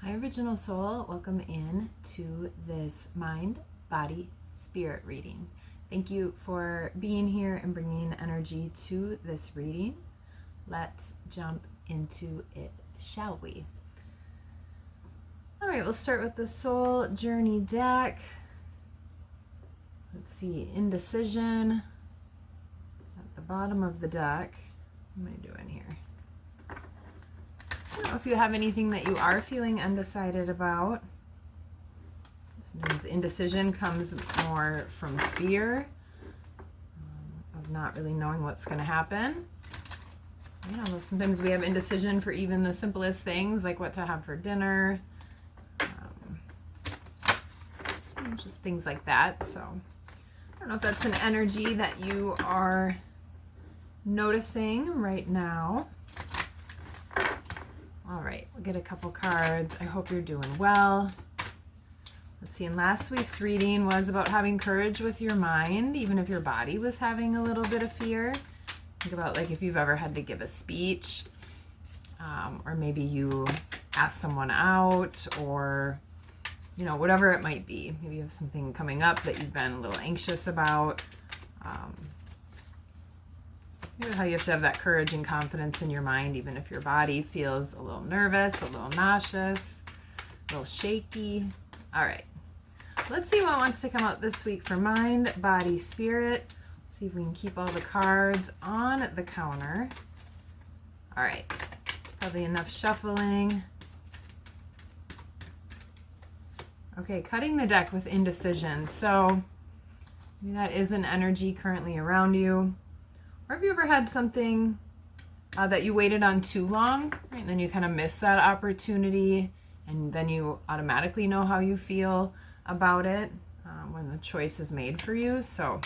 Hi, Original Soul. Welcome in to this mind, body, spirit reading. Thank you for being here and bringing energy to this reading. Let's jump into it, shall we? All right, we'll start with the Soul Journey deck. Let's see, indecision at the bottom of the deck. What am I doing here? I don't know if you have anything that you are feeling undecided about. Sometimes indecision comes more from fear of not really knowing what's going to happen. You know, sometimes we have indecision for even the simplest things, like what to have for dinner, just things like that. So I don't know if that's an energy that you are noticing right now. All right, we'll get a couple cards. I hope you're doing well. Let's see, in last week's reading was about having courage with your mind, even if your body was having a little bit of fear. Think about like if you've ever had to give a speech, or maybe you ask someone out, or you know, whatever it might be. Maybe you have something coming up that you've been a little anxious about. You know how you have to have that courage and confidence in your mind, even if your body feels a little nervous, a little nauseous, a little shaky. All right, let's see what wants to come out this week for mind, body, spirit. See if we can keep all the cards on the counter. All right, it's probably enough shuffling. Okay, cutting the deck with indecision. So maybe that is an energy currently around you. Or have you ever had something that you waited on too long, right? And then you kind of miss that opportunity, and then you automatically know how you feel about it when the choice is made for you. So, all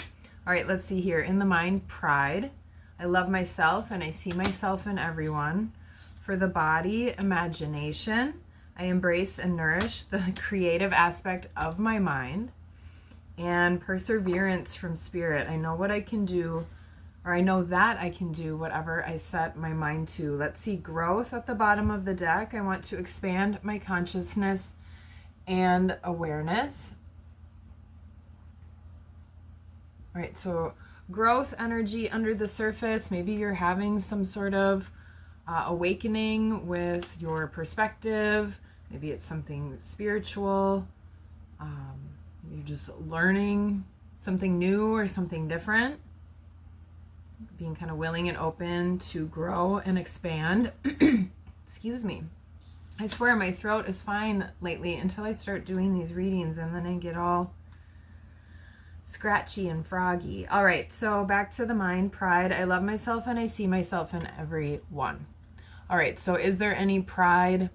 right, let's see here. In the mind, pride. I love myself and I see myself in everyone. For the body, imagination. I embrace and nourish the creative aspect of my mind. And perseverance from spirit. I know what I can do, or I know that I can do whatever I set my mind to. Let's see, growth at the bottom of the deck. I want to expand my consciousness and awareness. All right, so growth energy under the surface. Maybe you're having some sort of awakening with your perspective. Maybe it's something spiritual. You're just learning something new or something different. Being kind of willing and open to grow and expand. Excuse me. I swear my throat is fine lately until I start doing these readings, and then I get all scratchy and froggy. All right, so back to the mind, pride. I love myself and I see myself in everyone. All right, so is there any pride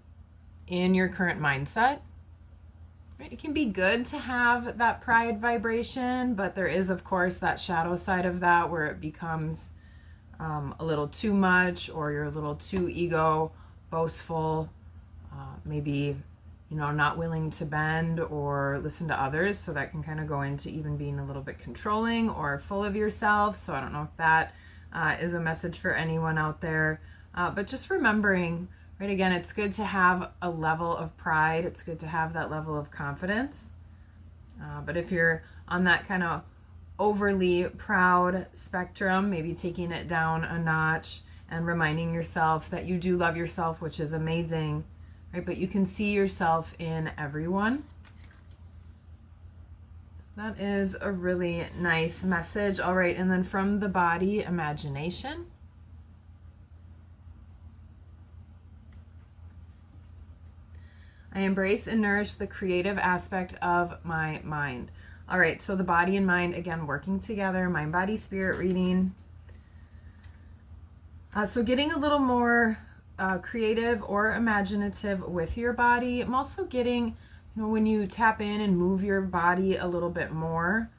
in your current mindset? Right, it can be good to have that pride vibration, but there is, of course, that shadow side of that where it becomes a little too much, or you're a little too ego boastful, maybe, you know, not willing to bend or listen to others. So that can kind of go into even being a little bit controlling or full of yourself. So I don't know if that is a message for anyone out there, but just remembering, right, again, it's good to have a level of pride. It's good to have that level of confidence. But if you're on that kind of overly proud spectrum, maybe taking it down a notch and reminding yourself that you do love yourself, which is amazing, right? But you can see yourself in everyone. That is a really nice message. All right, and then from the body, imagination. I embrace and nourish the creative aspect of my mind. All right, so the body and mind, again, working together, mind, body, spirit reading. So getting a little more creative or imaginative with your body. I'm also getting, you know, when you tap in and move your body a little bit more,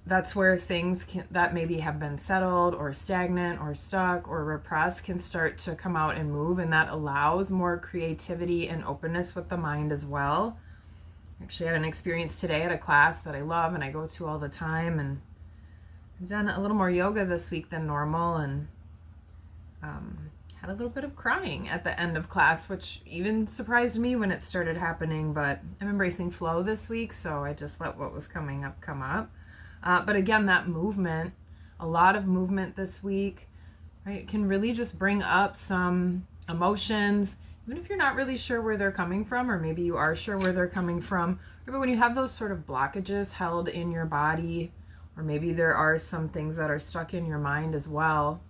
that's where things that maybe have been settled or stagnant or stuck or repressed can start to come out and move, and that allows more creativity and openness with the mind as well. Actually, I had an experience today at a class that I love and I go to all the time, and I've done a little more yoga this week than normal, and had a little bit of crying at the end of class, which even surprised me when it started happening, but I'm embracing flow this week, so I just let what was coming up come up. But again, that movement, a lot of movement this week, right, can really just bring up some emotions, even if you're not really sure where they're coming from, or maybe you are sure where they're coming from. Remember, when you have those sort of blockages held in your body, or maybe there are some things that are stuck in your mind as well,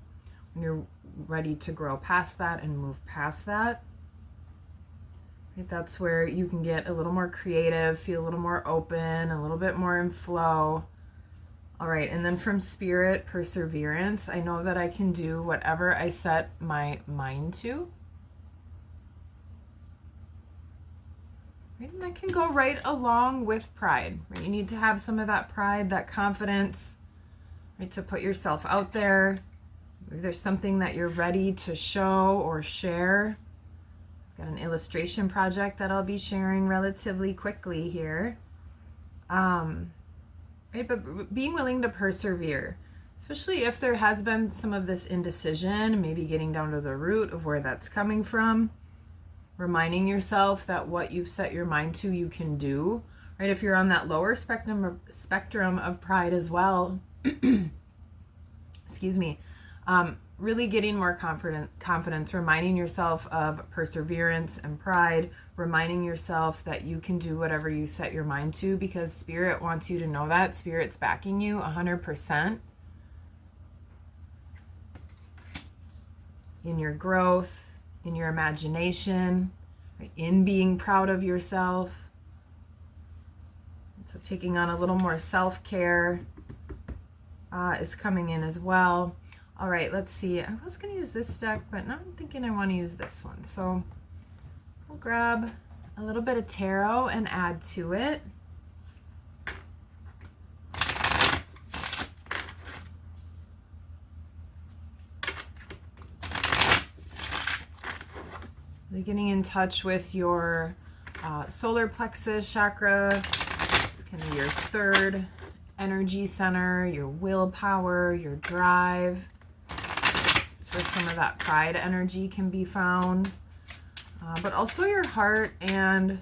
when you're ready to grow past that and move past that, right, that's where you can get a little more creative, feel a little more open, a little bit more in flow. All right, and then from Spirit, perseverance. I know that I can do whatever I set my mind to. Right, and that can go right along with pride. Right? You need to have some of that pride, that confidence, right, to put yourself out there. Maybe there's something that you're ready to show or share. I've got an illustration project that I'll be sharing relatively quickly here. Right, but being willing to persevere, especially if there has been some of this indecision, maybe getting down to the root of where that's coming from, reminding yourself that what you've set your mind to, you can do, right? If you're on that lower spectrum of pride as well, excuse me, really getting more confidence, reminding yourself of perseverance and pride, reminding yourself that you can do whatever you set your mind to, because Spirit wants you to know that. Spirit's backing you 100% in your growth, in your imagination, right? In being proud of yourself. So taking on a little more self-care is coming in as well. All right, let's see. I was going to use this deck, but now I'm thinking I want to use this one. So we'll grab a little bit of tarot and add to it. Really getting in touch with your solar plexus chakra. It's kind of your third energy center, your willpower, your drive. It's where some of that pride energy can be found. But also your heart and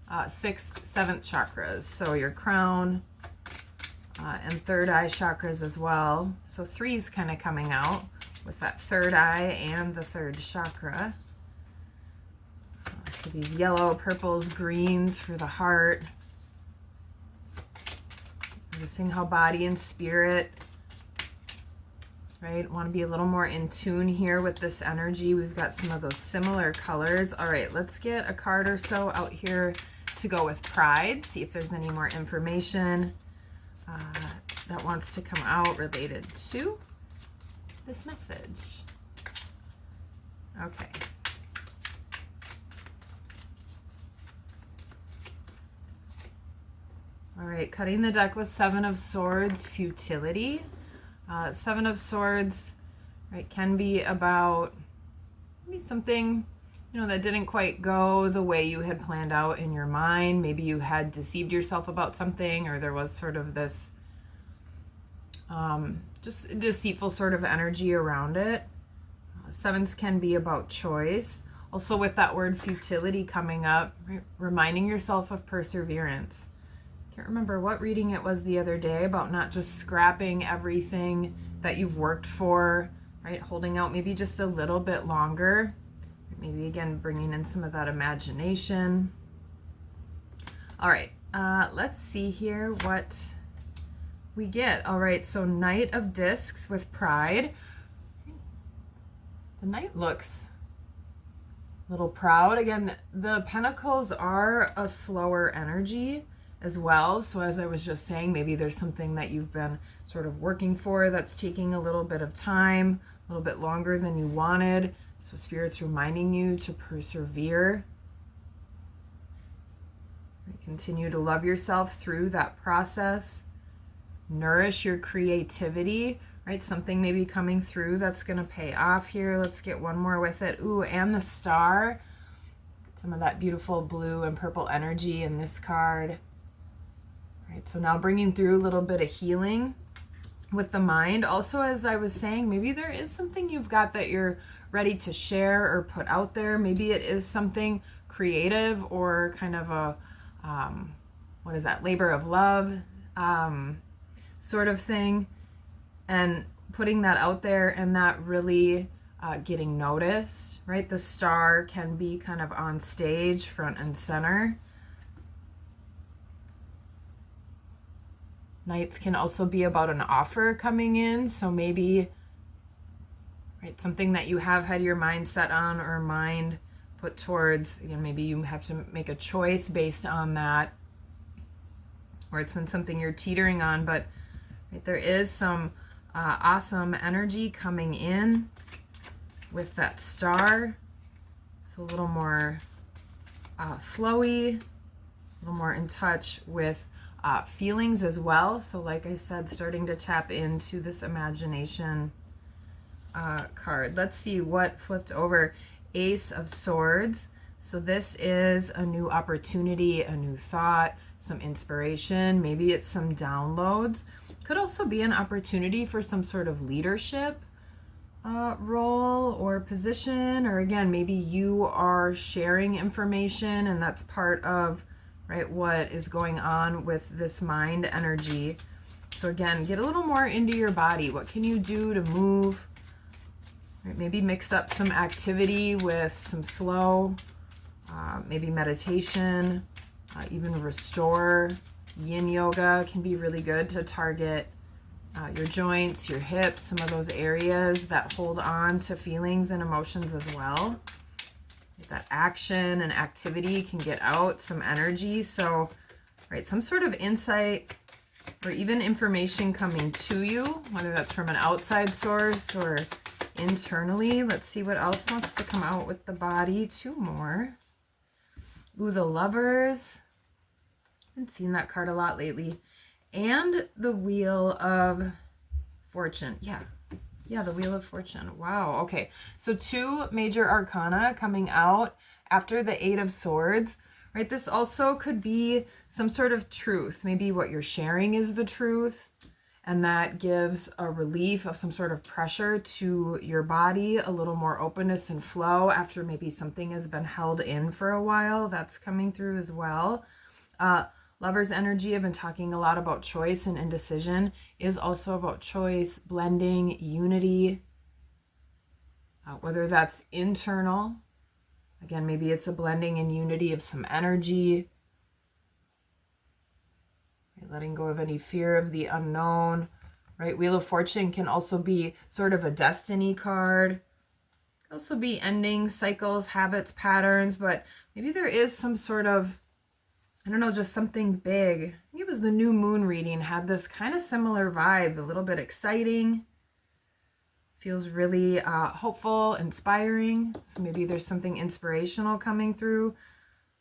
6th, 7th chakras. So your crown and third eye chakras as well. So 3's kind of coming out with that third eye and the third chakra. So these yellow, purples, greens for the heart. Noticing how body and spirit, right, want to be a little more in tune here with this energy. We've got some of those similar colors. All right, let's get a card or so out here to go with pride. See if there's any more information that wants to come out related to this message. Okay. All right, cutting the deck with 7 of Swords, futility. 7 of Swords, right, can be about maybe something, you know, that didn't quite go the way you had planned out in your mind. Maybe you had deceived yourself about something, or there was sort of this just deceitful sort of energy around it. 7s can be about choice. Also with that word futility coming up, right, reminding yourself of perseverance. Can't remember what reading it was the other day about not just scrapping everything that you've worked for, right? Holding out maybe just a little bit longer. Maybe again, bringing in some of that imagination. All right, let's see here what we get. All right, so Knight of Discs with pride. The Knight looks a little proud. Again, the Pentacles are a slower energy as well. So as I was just saying, maybe there's something that you've been sort of working for that's taking a little bit of time, a little bit longer than you wanted. So Spirit's reminding you to persevere. Continue to love yourself through that process. Nourish your creativity, right? Something maybe coming through that's going to pay off here. Let's get one more with it. Ooh, and the star. Some of that beautiful blue and purple energy in this card. Right, so now bringing through a little bit of healing with the mind. Also, as I was saying, maybe there is something you've got that you're ready to share or put out there. Maybe it is something creative or kind of a, what is that, labor of love sort of thing. And putting that out there and that really getting noticed, right? The star can be kind of on stage, front and center. Nights can also be about an offer coming in. So maybe, right, something that you have had your mind set on or mind put towards, again, maybe you have to make a choice based on that, or it's been something you're teetering on, but right, there is some awesome energy coming in with that star. So a little more flowy, a little more in touch with feelings as well. So like I said, starting to tap into this imagination card. Let's see what flipped over. Ace of Swords. So this is a new opportunity, a new thought, some inspiration. Maybe it's some downloads. Could also be an opportunity for some sort of leadership role or position, or again, maybe you are sharing information and that's part of, right, what is going on with this mind energy. So again, get a little more into your body. What can you do to move? Right, maybe mix up some activity with some slow, maybe meditation, even restore. Yin yoga can be really good to target your joints, your hips, some of those areas that hold on to feelings and emotions as well. That action and activity can get out some energy. So, right, some sort of insight or even information coming to you, whether that's from an outside source or internally. Let's see what else wants to come out with the body. Two more. Ooh, the Lovers. Been seeing that card a lot lately. And the Wheel of Fortune. Yeah, the Wheel of Fortune. Wow. Okay. So two major arcana coming out after the Eight of Swords, right? This also could be some sort of truth. Maybe what you're sharing is the truth, and that gives a relief of some sort of pressure to your body, a little more openness and flow after maybe something has been held in for a while. That's coming through as well. Lover's energy, I've been talking a lot about choice and indecision, is also about choice, blending, unity, whether that's internal. Again, maybe it's a blending and unity of some energy. Right, letting go of any fear of the unknown. Right, Wheel of Fortune can also be sort of a destiny card. It can also be endings, cycles, habits, patterns, but maybe there is some sort of, I don't know, just something big. I think it was the new moon reading had this kind of similar vibe, a little bit exciting. Feels really hopeful, inspiring. So maybe there's something inspirational coming through.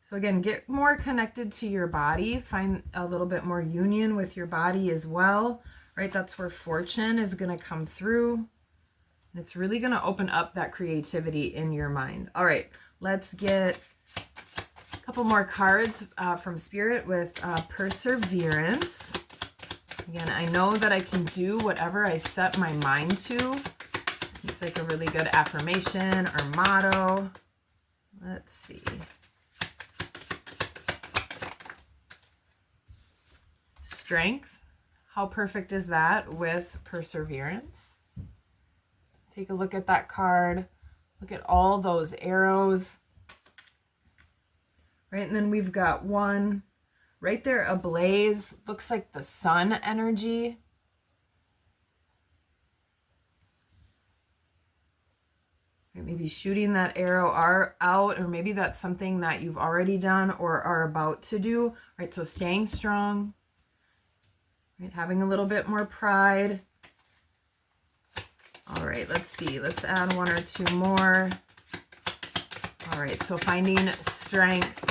So again, get more connected to your body. Find a little bit more union with your body as well, right? That's where fortune is going to come through. And it's really going to open up that creativity in your mind. All right, let's get a couple more cards from Spirit with Perseverance. Again, I know that I can do whatever I set my mind to. Seems like a really good affirmation or motto. Let's see. Strength. How perfect is that with perseverance? Take a look at that card. Look at all those arrows. Right, and then we've got one right there ablaze. Looks like the sun energy. Maybe shooting that arrow out, or maybe that's something that you've already done or are about to do, right? So staying strong, right? Having a little bit more pride. All right, let's see. Let's add one or two more. All right, so finding strength,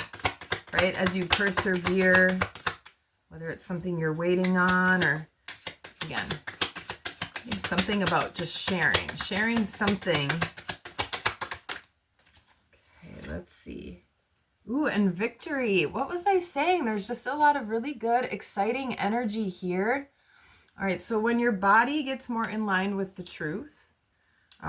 right? As you persevere, whether it's something you're waiting on or, again, something about just sharing something. Let's see. Ooh, and victory. What was I saying? There's just a lot of really good, exciting energy here. All right, so when your body gets more in line with the truth,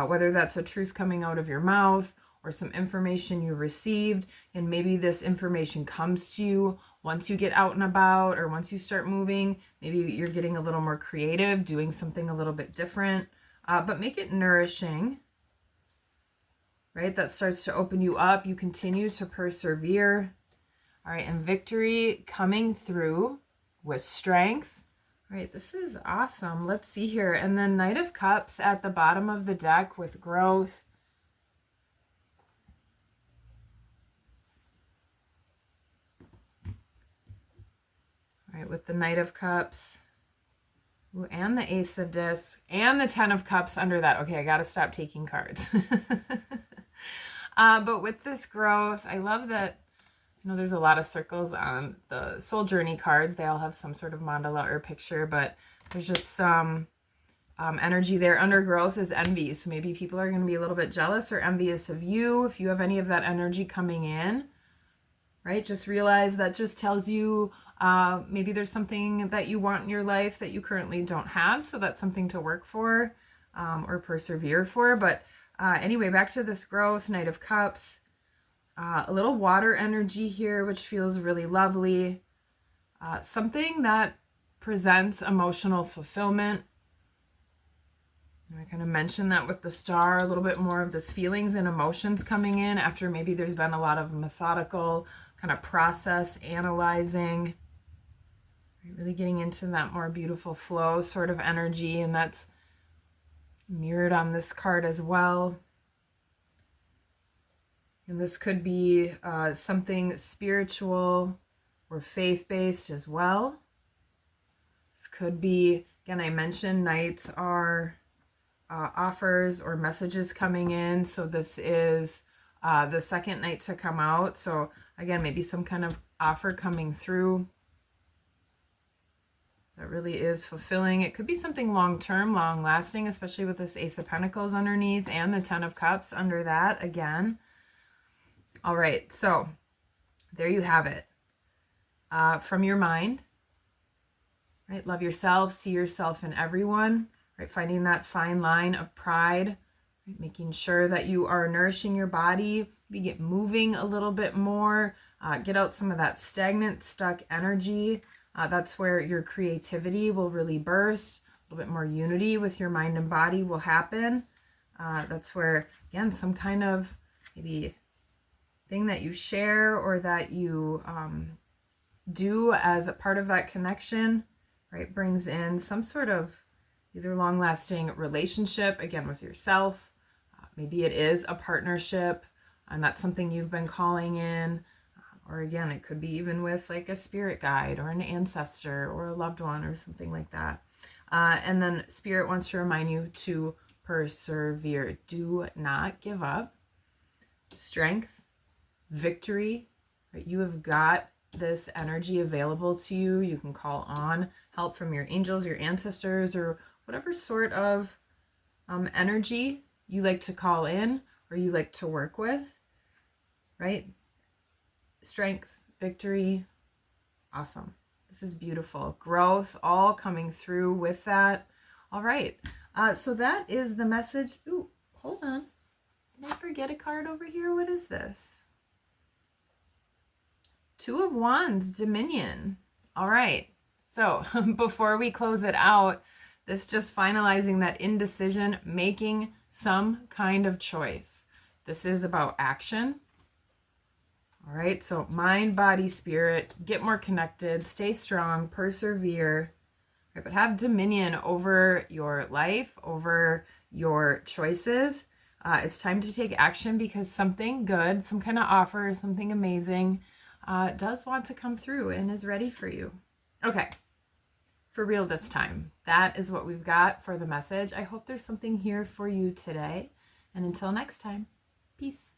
whether that's a truth coming out of your mouth or some information you received. And maybe this information comes to you once you get out and about, or once you start moving. Maybe you're getting a little more creative, doing something a little bit different, but make it nourishing, right? That starts to open you up. You continue to persevere. All right, and victory coming through with strength. All right, this is awesome. Let's see here. And then Knight of Cups at the bottom of the deck with growth. All right, with the Knight of Cups. Ooh, and the Ace of Discs and the Ten of Cups under that. Okay, I got to stop taking cards. But with this growth, I love that, you know, there's a lot of circles on the Soul Journey cards. They all have some sort of mandala or picture, but there's just some energy there. Under growth is envy. So maybe people are going to be a little bit jealous or envious of you if you have any of that energy coming in, right? Just realize that just tells you maybe there's something that you want in your life that you currently don't have. So that's something to work for or persevere for. But anyway, back to this growth, Knight of Cups. A little water energy here, which feels really lovely. Something that presents emotional fulfillment. And I kind of mentioned that with the star, a little bit more of this feelings and emotions coming in after maybe there's been a lot of methodical kind of process analyzing. Really getting into that more beautiful flow sort of energy, and that's mirrored on this card as well. And this could be something spiritual or faith-based as well. This could be, again, I mentioned knights are offers or messages coming in. So this is the second night to come out. So again, maybe some kind of offer coming through that really is fulfilling. It could be something long-term, long-lasting, especially with this Ace of Pentacles underneath and the Ten of Cups under that again. All right, so there you have it. From your mind, right? Love yourself, see yourself in everyone, right? Finding that fine line of pride, right? Making sure that you are nourishing your body, maybe get moving a little bit more, get out some of that stagnant, stuck energy. That's where your creativity will really burst. A little bit more unity with your mind and body will happen. That's where, again, some kind of maybe thing that you share or that you do as a part of that connection, right, brings in some sort of either long-lasting relationship, again, with yourself. Maybe it is a partnership, and that's something you've been calling in. Or again, it could be even with like a spirit guide or an ancestor or a loved one or something like that. And then Spirit wants to remind you to persevere. Do not give up. Strength, victory, right? You have got this energy available to you. You can call on help from your angels, your ancestors, or whatever sort of energy you like to call in or you like to work with, right? Strength, victory, awesome. This is beautiful. Growth, all coming through with that. All right, so that is the message. Ooh, hold on. Did I forget a card over here? What is this? Two of Wands, Dominion. All right, so before we close it out, this just finalizing that indecision, making some kind of choice. This is about action. All right, so mind, body, spirit, get more connected, stay strong, persevere, right? But have dominion over your life, over your choices. It's time to take action because something good, some kind of offer, something amazing does want to come through and is ready for you. Okay, for real this time. That is what we've got for the message. I hope there's something here for you today. And until next time, peace.